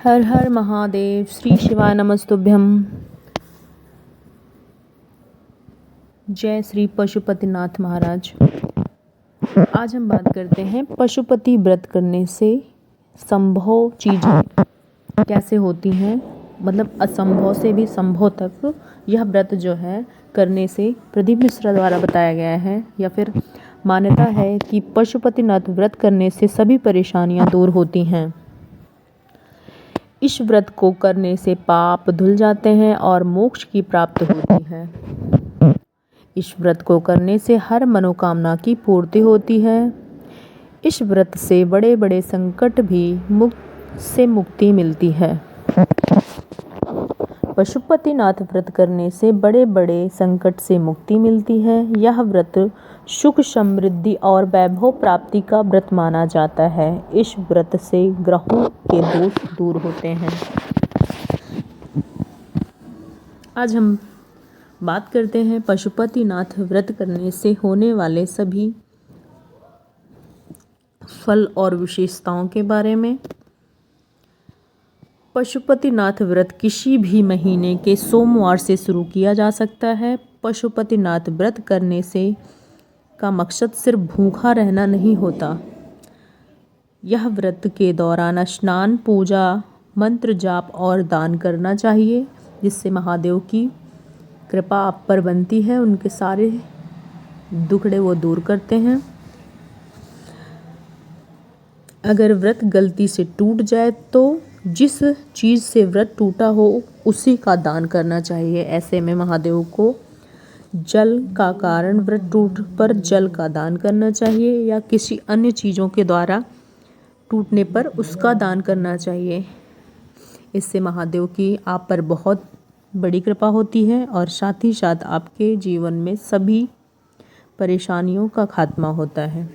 हर हर महादेव। श्री शिवाय नमस्तुभ्यम। जय श्री पशुपतिनाथ महाराज। आज हम बात करते हैं पशुपति व्रत करने से संभव चीज़ें कैसे होती हैं, मतलब असंभव से भी संभव तक यह व्रत जो है करने से प्रदीप मिश्रा द्वारा बताया गया है, या फिर मान्यता है कि पशुपतिनाथ व्रत करने से सभी परेशानियां दूर होती हैं। इस व्रत को करने से पाप धुल जाते हैं और मोक्ष की प्राप्ति होती है। इस व्रत को करने से हर मनोकामना की पूर्ति होती है। इस व्रत से बड़े बड़े संकट भी मुक्ति मिलती है। पशुपतिनाथ व्रत करने से बड़े बड़े संकट से मुक्ति मिलती है। यह व्रत सुख समृद्धि और वैभव प्राप्ति का व्रत माना जाता है। इस व्रत से ग्रहों के दोष दूर होते हैं। आज हम बात करते हैं पशुपतिनाथ व्रत करने से होने वाले सभी फल और विशेषताओं के बारे में। पशुपतिनाथ व्रत किसी भी महीने के सोमवार से शुरू किया जा सकता है। पशुपतिनाथ व्रत करने से का मकसद सिर्फ भूखा रहना नहीं होता। यह व्रत के दौरान स्नान, पूजा, मंत्र जाप और दान करना चाहिए, जिससे महादेव की कृपा आप पर बनती है। उनके सारे दुखड़े वो दूर करते हैं। अगर व्रत गलती से टूट जाए तो जिस चीज़ से व्रत टूटा हो उसी का दान करना चाहिए। ऐसे में महादेव को जल का कारण व्रत टूट पर जल का दान करना चाहिए, या किसी अन्य चीज़ों के द्वारा टूटने पर उसका दान करना चाहिए। इससे महादेव की आप पर बहुत बड़ी कृपा होती है और साथ ही साथ आपके जीवन में सभी परेशानियों का खात्मा होता है।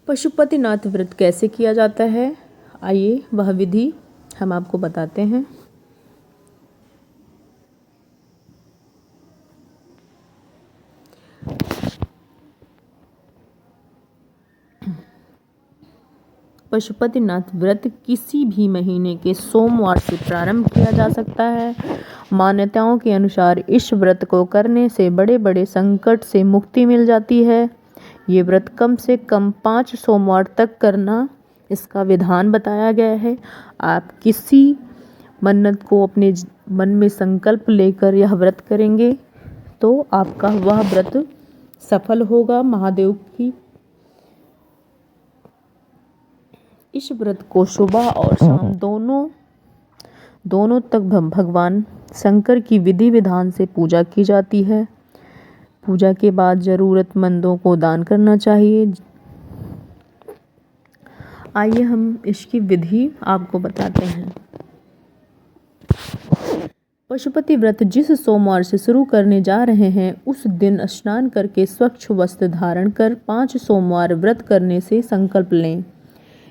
पशुपतिनाथ व्रत कैसे किया जाता है, आइए वह विधि हम आपको बताते हैं। पशुपतिनाथ व्रत किसी भी महीने के सोमवार से प्रारंभ किया जा सकता है। मान्यताओं के अनुसार इस व्रत को करने से बड़े बड़े संकट से मुक्ति मिल जाती है। ये व्रत कम से कम 5 सोमवार तक करना, इसका विधान बताया गया है। आप किसी मन्नत को अपने मन में संकल्प लेकर यह व्रत करेंगे तो आपका वह व्रत सफल होगा। महादेव की इस व्रत को सुबह और शाम दोनों तक भगवान शंकर की विधि विधान से पूजा की जाती है। पूजा के बाद जरूरतमंदों को दान करना चाहिए। आइए हम इसकी विधि आपको बताते हैं। पशुपति व्रत जिस सोमवार से शुरू करने जा रहे हैं उस दिन स्नान करके स्वच्छ वस्त्र धारण कर 5 सोमवार व्रत करने से संकल्प लें।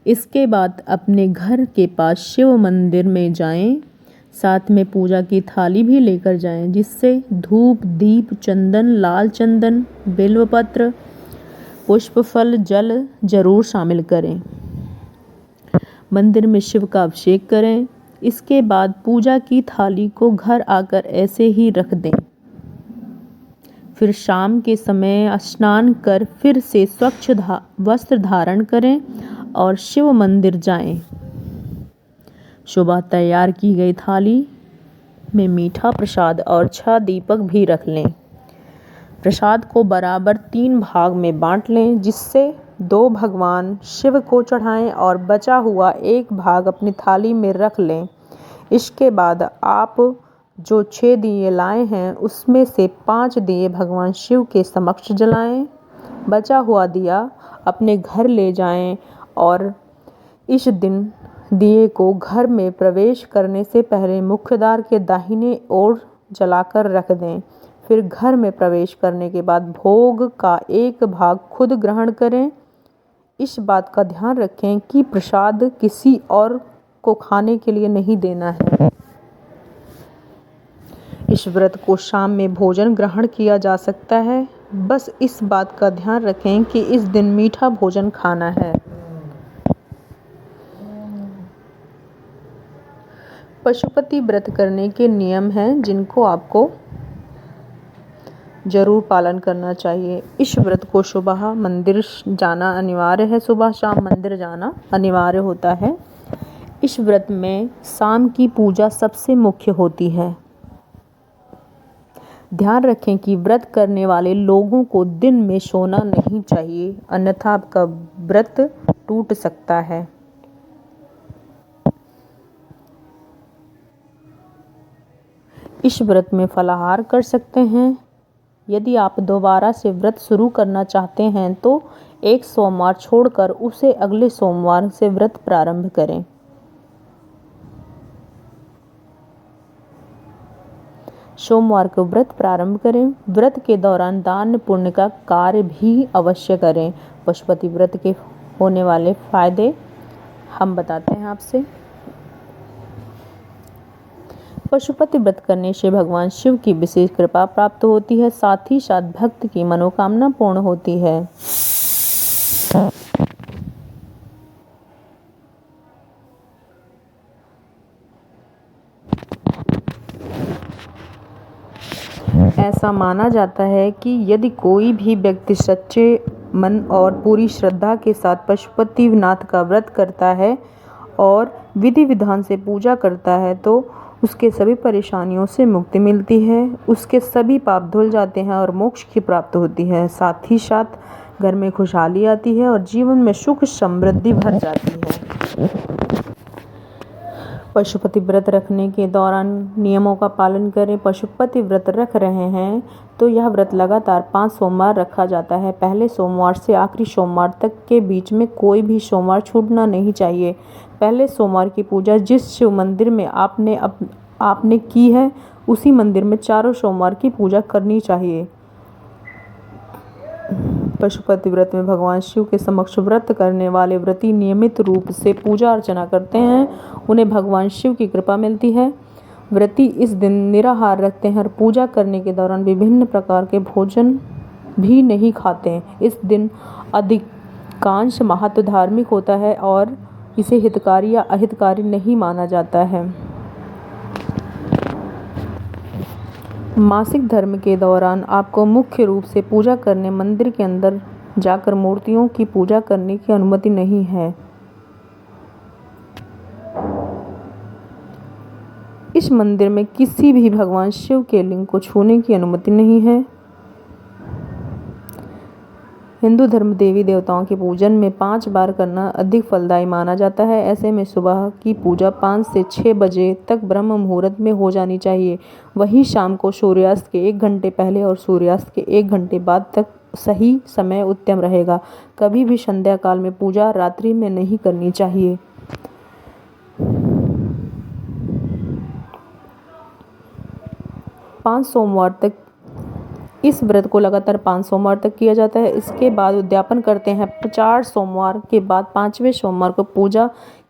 इसके बाद अपने घर के पास शिव मंदिर में जाएं। साथ में पूजा की थाली भी लेकर जाएं, जिससे धूप, दीप, चंदन, लाल चंदन, बिल्वपत्र, पुष्प, फल, जल जरूर शामिल करें। मंदिर में शिव का अभिषेक करें। इसके बाद पूजा की थाली को घर आकर ऐसे ही रख दें। फिर शाम के समय स्नान कर फिर से स्वच्छ वस्त्र धारण करें और शिव मंदिर जाएं। सुबह तैयार की गई थाली में मीठा प्रसाद और 6 दीपक भी रख लें। प्रसाद को बराबर 3 भाग में बांट लें, जिससे 2 भगवान शिव को चढ़ाएं और बचा हुआ 1 भाग अपनी थाली में रख लें। इसके बाद आप जो 6 दिए लाए हैं उसमें से 5 दिए भगवान शिव के समक्ष जलाएं। बचा हुआ दिया अपने घर ले जाएं और इस दिन दिए को घर में प्रवेश करने से पहले मुख्य द्वार के दाहिने ओर जलाकर रख दें। फिर घर में प्रवेश करने के बाद भोग का 1 भाग खुद ग्रहण करें। इस बात का ध्यान रखें कि प्रसाद किसी और को खाने के लिए नहीं देना है। इस व्रत को शाम में भोजन ग्रहण किया जा सकता है। बस इस बात का ध्यान रखें कि इस दिन मीठा भोजन खाना है। पशुपति व्रत करने के नियम हैं जिनको आपको जरूर पालन करना चाहिए। इस व्रत को सुबह मंदिर जाना अनिवार्य है, सुबह शाम मंदिर जाना अनिवार्य होता है। इस व्रत में शाम की पूजा सबसे मुख्य होती है। ध्यान रखें कि व्रत करने वाले लोगों को दिन में सोना नहीं चाहिए, अन्यथा आपका व्रत टूट सकता है। इस व्रत में फलाहार कर सकते हैं। यदि आप दोबारा से व्रत शुरू करना चाहते हैं तो एक सोमवार छोड़कर उसे अगले सोमवार से व्रत प्रारंभ करें। सोमवार को व्रत प्रारंभ करें। व्रत के दौरान दान पुण्य का कार्य भी अवश्य करें। पशुपति व्रत के होने वाले फायदे हम बताते हैं आपसे। पशुपति व्रत करने से भगवान शिव की विशेष कृपा प्राप्त होती है, साथ ही साथ भक्त की मनोकामना पूर्ण होती है। ऐसा माना जाता है कि यदि कोई भी व्यक्ति सच्चे मन और पूरी श्रद्धा के साथ पशुपतिनाथ का व्रत करता है और विधि विधान से पूजा करता है तो उसके सभी परेशानियों से मुक्ति मिलती है, उसके सभी पाप धुल जाते हैं और मोक्ष की प्राप्ति होती है। साथ ही साथ घर में खुशहाली आती है और जीवन में सुख समृद्धि भर जाती है। पशुपति व्रत रखने के दौरान नियमों का पालन करें। पशुपति व्रत रख रहे हैं तो यह व्रत लगातार 5 सोमवार रखा जाता है। पहले सोमवार से आखिरी सोमवार तक के बीच में कोई भी सोमवार छूटना नहीं चाहिए। पहले सोमवार की पूजा जिस शिव मंदिर में आपने की है उसी मंदिर में चारों सोमवार की पूजा करनी चाहिए। पशुपति व्रत में भगवान शिव के समक्ष व्रत करने वाले व्रती नियमित रूप से पूजा अर्चना करते हैं, उन्हें भगवान शिव की कृपा मिलती है। व्रती इस दिन निराहार रखते हैं और पूजा करने के दौरान विभिन्न प्रकार के भोजन भी नहीं खाते हैं। इस दिन अधिकांश महत्व धार्मिक होता है और इसे हितकारी या अहितकारी नहीं माना जाता है। मासिक धर्म के दौरान आपको मुख्य रूप से पूजा करने मंदिर के अंदर जाकर मूर्तियों की पूजा करने की अनुमति नहीं है। इस मंदिर में किसी भी भगवान शिव के लिंग को छूने की अनुमति नहीं है। हिंदू धर्म देवी देवताओं के पूजन में 5 बार करना अधिक फलदायी माना जाता है। ऐसे में सुबह की पूजा 5 से 6 बजे तक ब्रह्म मुहूर्त में हो जानी चाहिए। वहीं शाम को सूर्यास्त के 1 घंटे पहले और सूर्यास्त के 1 घंटे बाद तक सही समय उत्तम रहेगा। कभी भी संध्या काल में पूजा रात्रि में नहीं करनी चाहिए। पाँच सोमवार तक इस व्रत को लगातार 5 सोमवार तक किया जाता है। इसके बाद उद्यापन करते हैं। 4 सोमवार के बाद 5वें सोमवार को पूजा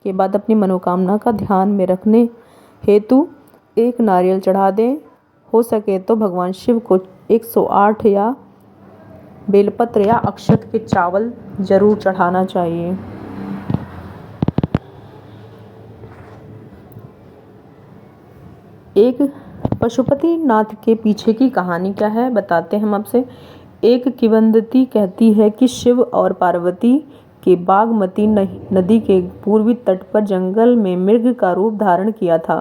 के बाद अपनी मनोकामना का ध्यान में रखने हेतु 1 नारियल चढ़ा दें। हो सके तो भगवान शिव को 108 या बेलपत्र या अक्षत के चावल जरूर चढ़ाना चाहिए। एक पशुपति नाथ के पीछे की कहानी क्या है बताते हैं हम आपसे। एक किंवदंती कहती है कि शिव और पार्वती के बागमती नदी के पूर्वी तट पर जंगल में मृग का रूप धारण किया था।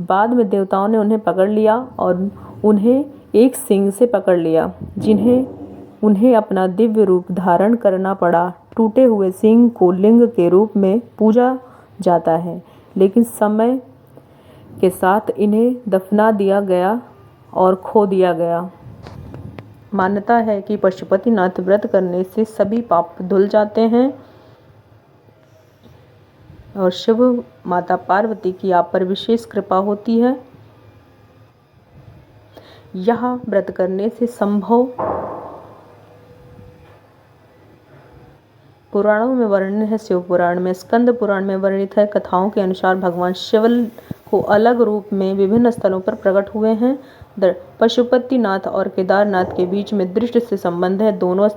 बाद में देवताओं ने उन्हें पकड़ लिया और उन्हें एक सिंह से पकड़ लिया, उन्हें अपना दिव्य रूप धारण करना पड़ा। टूटे हुए सिंह को लिंग के रूप में पूजा जाता है, लेकिन समय के साथ इन्हें दफना दिया गया और खो दिया गया। मान्यता है कि पशुपतिनाथ व्रत करने से सभी पाप धुल जाते हैं और शिव माता पार्वती की आप पर विशेष कृपा होती है। यह व्रत करने से संभव पुराणों में वर्णन है। शिव पुराण में, स्कंद पुराण में वर्णित है। कथाओं के अनुसार भगवान शिव को अलग रूप में विभिन्न स्थलों पर प्रकट हुए हैं। पशुपतिनाथ और केदारनाथ के बीच में दृष्टि से संबंध है। दोनों स्थान